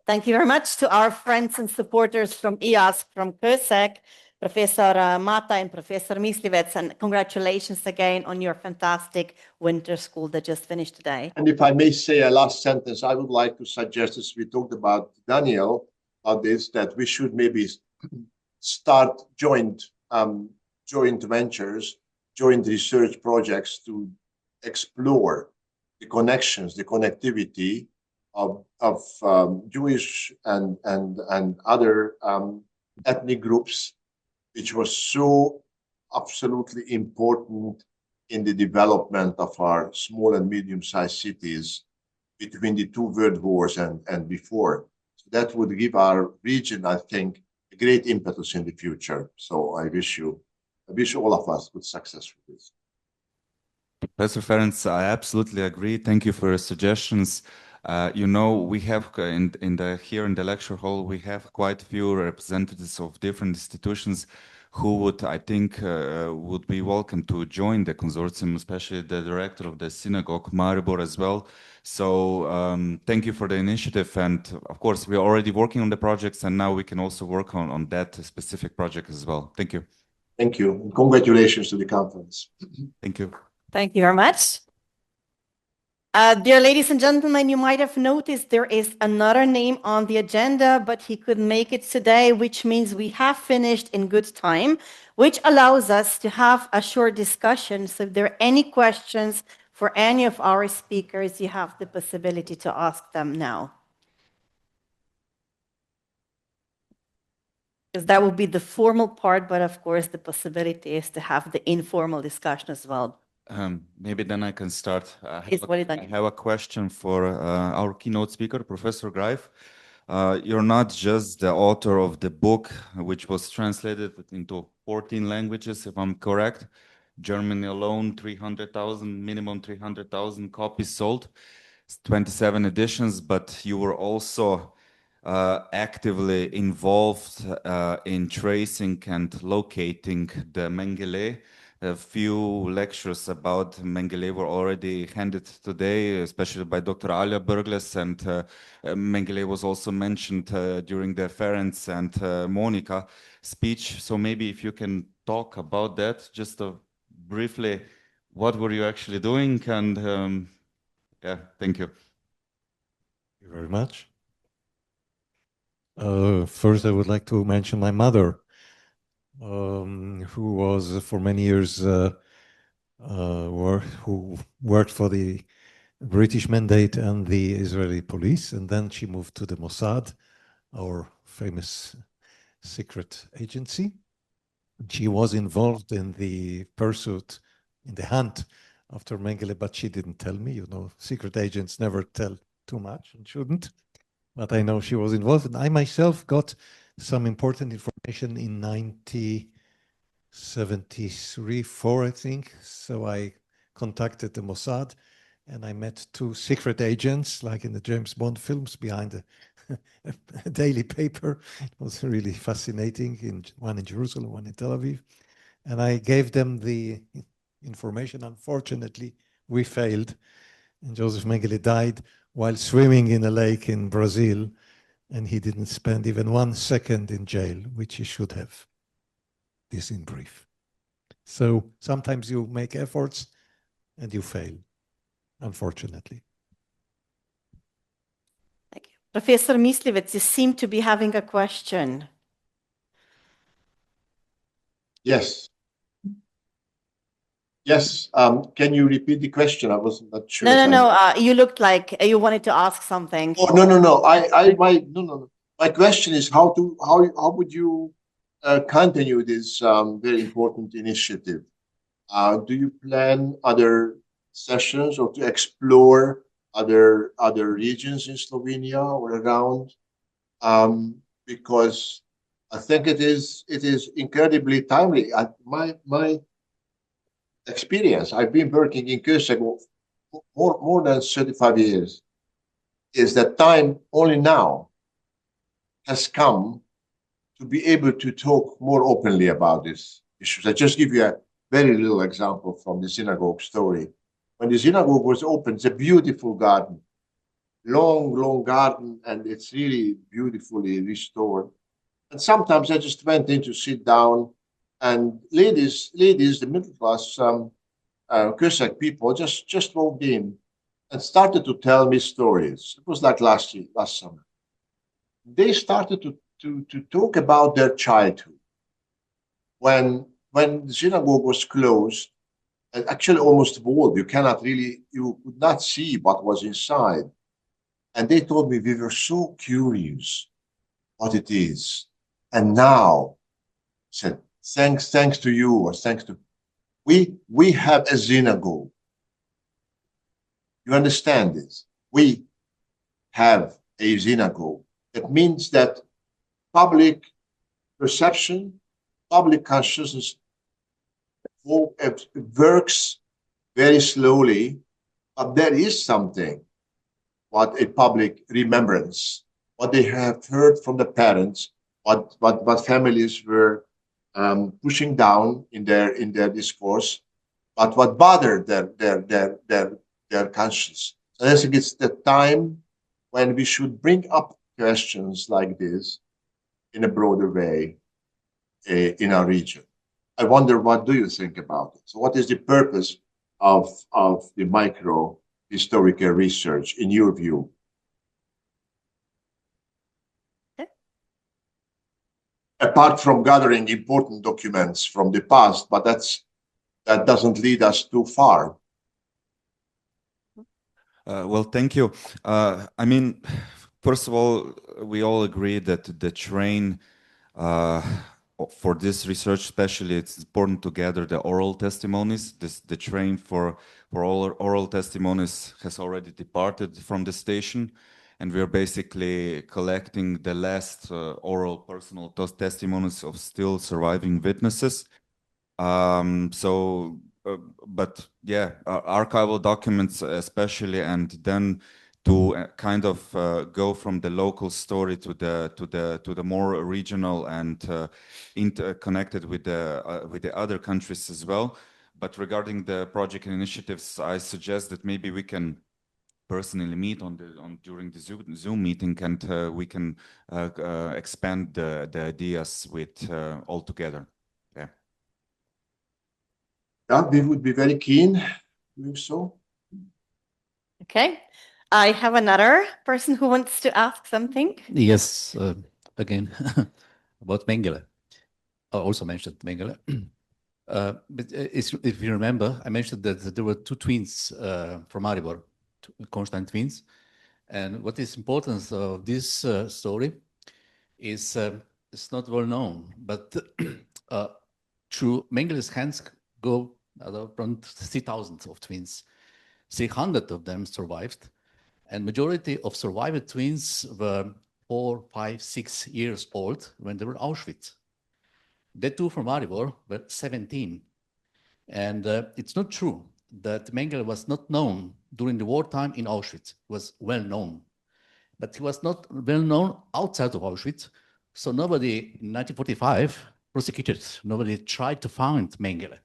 Thank you very much to our friends and supporters from IASC, from KÖSEK, Professor Mata and Professor Myslivets, and congratulations again on your fantastic winter school that just finished today. And if I may say a last sentence, I would like to suggest, as we talked about Daniel, about this, that we should maybe start joint ventures, joint research projects to explore the connections, the connectivity of Jewish and other ethnic groups, which was so absolutely important in the development of our small and medium-sized cities between the two world wars and before. So that would give our region, I think, a great impetus in the future. So I wish all of us good success with this. Professor Ferenc, I absolutely agree. Thank you for your suggestions. You know, we have here in the lecture hall, we have quite a few representatives of different institutions who would, I think, would be welcome to join the consortium, especially the director of the synagogue, Maribor, as well. So thank you for the initiative. And of course, we are already working on the projects, and now we can also work on that specific project as well. Thank you. Thank you. And congratulations to the conference. Thank you. Thank you very much. Dear ladies and gentlemen, you might have noticed there is another name on the agenda, but he couldn't make it today, which means we have finished in good time, which allows us to have a short discussion. So if there are any questions for any of our speakers, you have the possibility to ask them now. Because that will be the formal part, but of course the possibility is to have the informal discussion as well. Maybe then I can start. I have a question for our keynote speaker, Professor Greif. You're not just the author of the book, which was translated into 14 languages, if I'm correct. Germany alone, 300,000, minimum 300,000 copies sold, 27 editions, but you were also actively involved in tracing and locating the Mengele. A few lectures about Mengele were already handed today, especially by Dr. Alia Bergles, and Mengele was also mentioned during the Ferenc and Monica speech. So maybe if you can talk about that, just briefly, what were you actually doing? And yeah, thank you. Thank you very much. First, I would like to mention my mother, who was for many years who worked for the British Mandate and the Israeli police, and then she moved to the Mossad, our famous secret agency. She was involved in the pursuit, in the hunt after Mengele, but she didn't tell me. You know, secret agents never tell too much and shouldn't. But I know she was involved, and I myself got some important information in 1973-4, I think. So I contacted the Mossad, and I met two secret agents, like in the James Bond films, behind a daily paper. It was really fascinating, one in Jerusalem, one in Tel Aviv. And I gave them the information. Unfortunately, we failed, and Joseph Mengele died while swimming in a lake in Brazil, and he didn't spend even 1 second in jail, which he should have. This in brief. So sometimes you make efforts and you fail, unfortunately. Thank you. Professor Myslivets, you seem to be having a question. Yes. Yes. Can you repeat the question? I wasn't not sure. No. You looked like you wanted to ask something. Oh, no. No. My question is how would you continue this very important initiative? Do you plan other sessions or to explore other regions in Slovenia or around? Because I think it is incredibly timely. My experience, I've been working in KÖSEK more than 35 years, is that time only now has come to be able to talk more openly about these issues. I just give you a very little example from the synagogue story. When the synagogue was opened, it's a beautiful garden long garden, and it's really beautifully restored. And sometimes I just went in to sit down, and ladies, the middle class Cossack people just walked in and started to tell me stories. It was like last summer. They started to talk about their childhood when the synagogue was closed and actually almost walled. You could not see what was inside. And they told me we were so curious what it is. And now, said, thanks to you, or thanks to we have a synagogue. You understand this? We have a synagogue. That means that public perception, public consciousness works very slowly, but there is something, what a public remembrance, what they have heard from the parents, what families were pushing down in their discourse, but what bothered their conscience. So I think it's the time when we should bring up questions like this in a broader way in our region. I wonder, what do you think about it? So what is the purpose of the micro historical research in your view? Apart from gathering important documents from the past, but that doesn't lead us too far. Well, thank you. I mean, first of all, we all agree that the train for this research, especially, it's important to gather the oral testimonies. The train for all oral testimonies has already departed from the station, and we are basically collecting the last oral personal testimonies of still surviving witnesses. But yeah, archival documents especially, and then to kind of go from the local story to the more regional and interconnected with the other countries as well. But regarding the project initiatives, I suggest that maybe we can personally meet during the Zoom meeting, and we can expand the ideas with all together. Yeah. Yeah, we would be very keen to do so. Okay. I have another person who wants to ask something. Yes, again, about Mengele. I also mentioned Mengele. But if you remember, I mentioned that there were two twins from Maribor, Constantine twins. And what is important of this story is it's not well known, but through Mengele's hands go around 3,000 of twins. 300 of them survived, and majority of survived twins were 4, 5, 6 years old when they were Auschwitz. The two from Maribor were 17. And it's not true that Mengele was not known during the wartime in Auschwitz. He was well known. But he was not well known outside of Auschwitz. So nobody in 1945 prosecuted, nobody tried to find Mengele.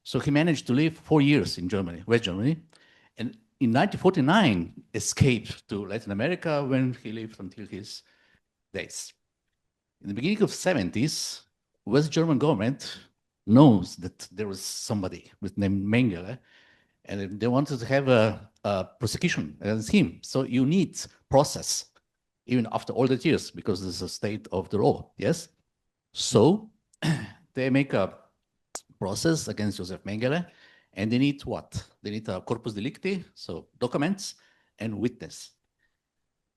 So he managed to live 4 years in Germany, West Germany. And in 1949, escaped to Latin America, when he lived until his days. In the beginning of the 70s, West German government knows that there was somebody with name Mengele, and they wanted to have a prosecution against him. So you need process, even after all the years, because this is a state of the law, yes? So they make a process against Joseph Mengele, and they need what? They need a corpus delicti, so documents, and witness.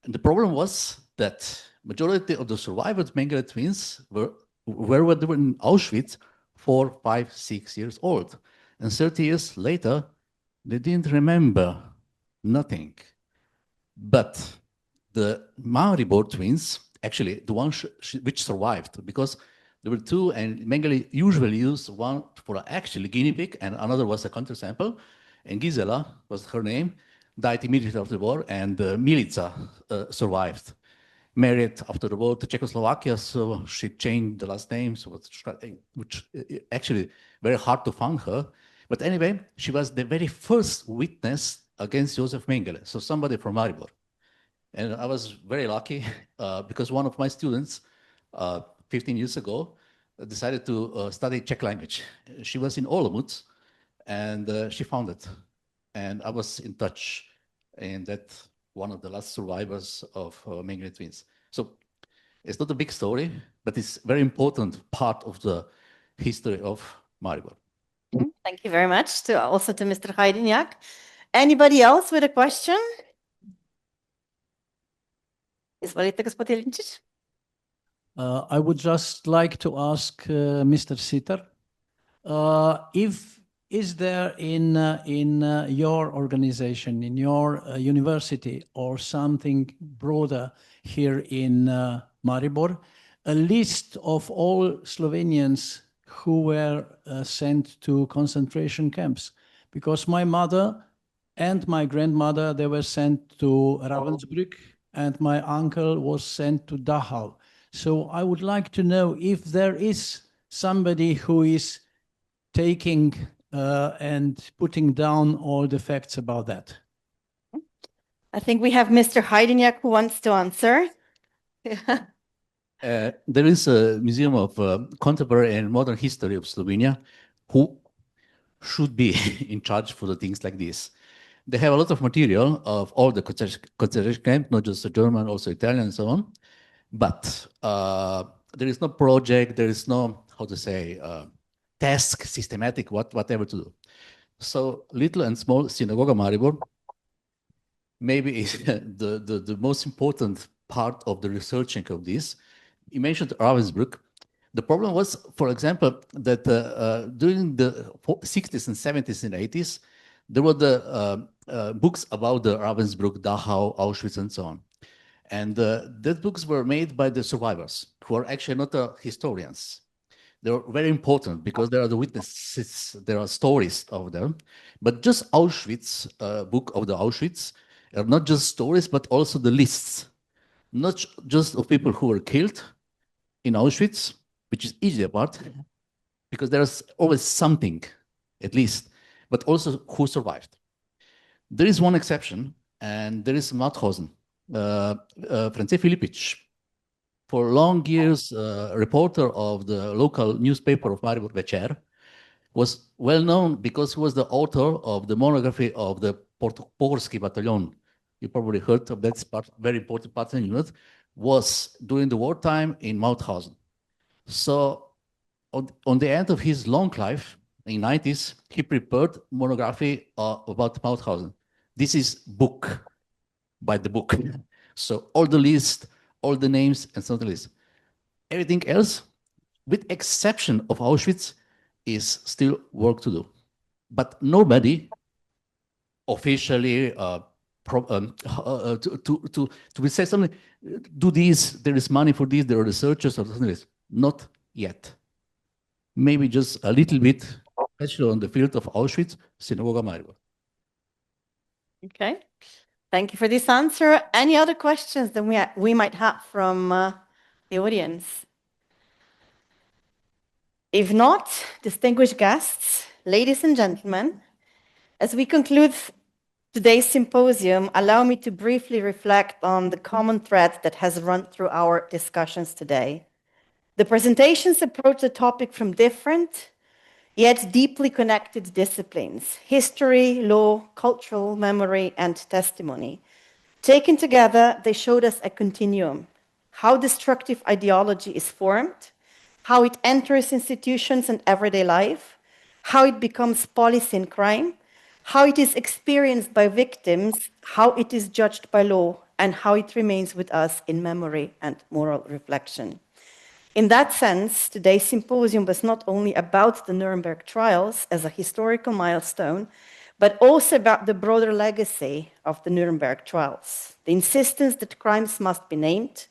And the problem was that majority of the survivors Mengele twins were in Auschwitz 4, 5, 6 years old. And 30 years later, they didn't remember nothing. But the Maribor twins, actually the one which survived, because there were two, and Mengele usually used one for actually guinea pig, and another was a countersample. And Gisela was her name, died immediately after the war, and Milica survived. Married after the war to Czechoslovakia, so she changed the last name, so which actually very hard to find her. But anyway, she was the very first witness against Joseph Mengele, so somebody from Maribor. And I was very lucky because one of my students, 15 years ago, decided to study Czech language. She was in Olomouc, and she found it. And I was in touch, and that one of the last survivors of Mengele twins. So it's not a big story, but it's a very important part of the history of Maribor. Thank you very much also to Mr. Hajdinjak. Anybody else with a question? Izvolite, gospodin Jelinčić. I would just like to ask Mr. Sitter, is there in your organization, in your university, or something broader here in Maribor, a list of all Slovenians who were sent to concentration camps? Because my mother and my grandmother, they were sent to Ravensbrück, and my uncle was sent to Dachau. So I would like to know if there is somebody who is taking and putting down all the facts about that. I think we have Mr. Hajdinjak who wants to answer. There is a Museum of Contemporary and Modern History of Slovenia who should be in charge for the things like this. They have a lot of material of all the concentration camps, not just the German, also Italian and so on. But there is no project, there is no, how to say, task, systematic, whatever to do. So little and small Synagoga Maribor maybe is the most important part of the researching of this. You mentioned Ravensbrück. The problem was, for example, that during the 60s and 70s and 80s, there were the books about the Ravensbrück, Dachau, Auschwitz, and so on. And those books were made by the survivors, who are actually not historians. They're very important because there are the witnesses, there are stories of them. But just Auschwitz, book of the Auschwitz, are not just stories, but also the lists, not just of people who were killed in Auschwitz, which is easier part, because there's always something, at least, but also who survived. There is one exception, and there is Mauthausen. France Filipic, for long years, reporter of the local newspaper of Maribor Večer, was well known because he was the author of the monography of the Pohorski battalion. You probably heard of that part, very important battalion unit, was during the wartime in Mauthausen. So on the end of his long life, in 90s, he prepared monography about Mauthausen. This is book by the book. So all the list, all the names, and so on the list. Everything else, with exception of Auschwitz, is still work to do. But nobody officially to say something, do this, there is money for this, there are researchers or something like this. Not yet. Maybe just a little bit, especially on the field of Auschwitz, Synagoga Maribor. Okay. Thank you for this answer. Any other questions that we might have from the audience? If not, distinguished guests, ladies and gentlemen, as we conclude today's symposium, allow me to briefly reflect on the common thread that has run through our discussions today. The presentations approach the topic from different, yet deeply connected disciplines: history, law, cultural memory, and testimony. Taken together, they showed us a continuum: how destructive ideology is formed, how it enters institutions and everyday life, how it becomes policy in crime, how it is experienced by victims, how it is judged by law, and how it remains with us in memory and moral reflection. In that sense, today's symposium was not only about the Nuremberg trials as a historical milestone, but also about the broader legacy of the Nuremberg trials, the insistence that crimes must be named,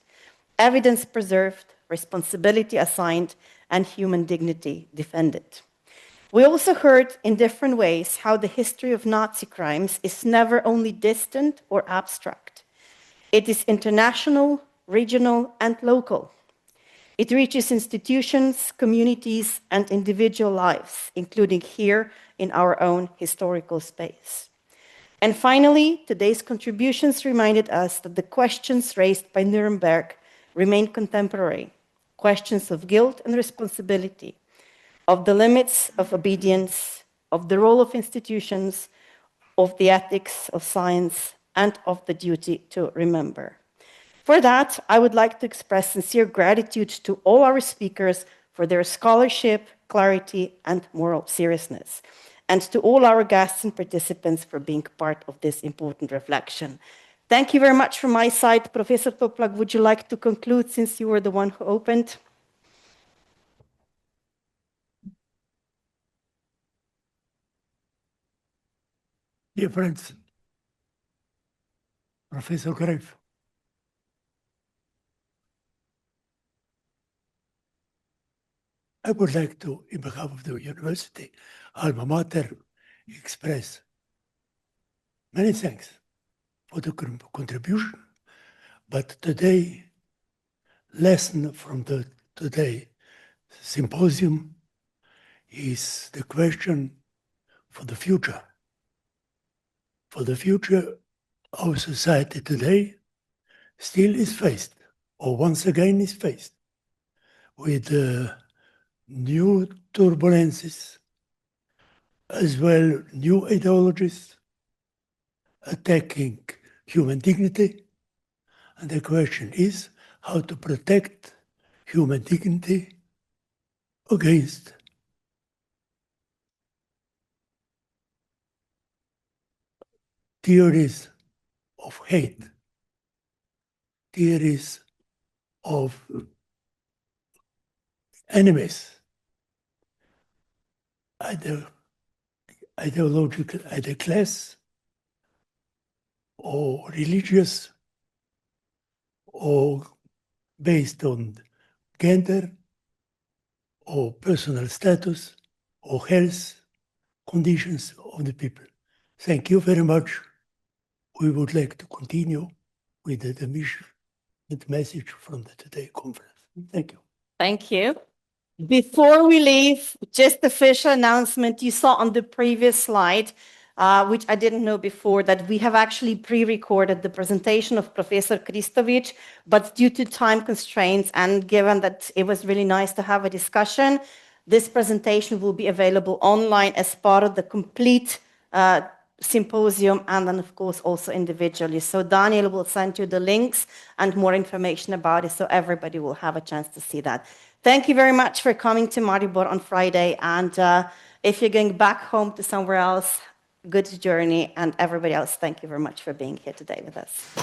evidence preserved, responsibility assigned, and human dignity defended. We also heard in different ways how the history of Nazi crimes is never only distant or abstract. It is international, regional, and local. It reaches institutions, communities, and individual lives, including here in our own historical space. And finally, today's contributions reminded us that the questions raised by Nuremberg remain contemporary, questions of guilt and responsibility, of the limits of obedience, of the role of institutions, of the ethics of science, and of the duty to remember. For that, I would like to express sincere gratitude to all our speakers for their scholarship, clarity, and moral seriousness, and to all our guests and participants for being part of this important reflection. Thank you very much from my side. Professor Toplak, would you like to conclude since you were the one who opened? Dear friends, Professor Greif, I would like to, in behalf of the university, alma mater, express many thanks for the contribution, but today, lesson from the today symposium is the question for the future. For the future, our society today still is faced, or once again is faced, with new turbulences, as well new ideologies attacking human dignity. And the question is how to protect human dignity against theories of hate, theories of enemies, either ideological, either class or religious, or based on gender or personal status or health conditions of the people. Thank you very much. We would like to continue with the mission and message from the today conference. Thank you. Thank you. Before we leave, just official announcement. You saw on the previous slide, which I didn't know before, that we have actually pre-recorded the presentation of Professor Kristovic, but due to time constraints and given that it was really nice to have a discussion, this presentation will be available online as part of the complete symposium, and then of course also individually. So Daniel will send you the links and more information about it, so everybody will have a chance to see that. Thank you very much for coming to Maribor on Friday, and if you're going back home to somewhere else, good journey, and everybody else, thank you very much for being here today with us.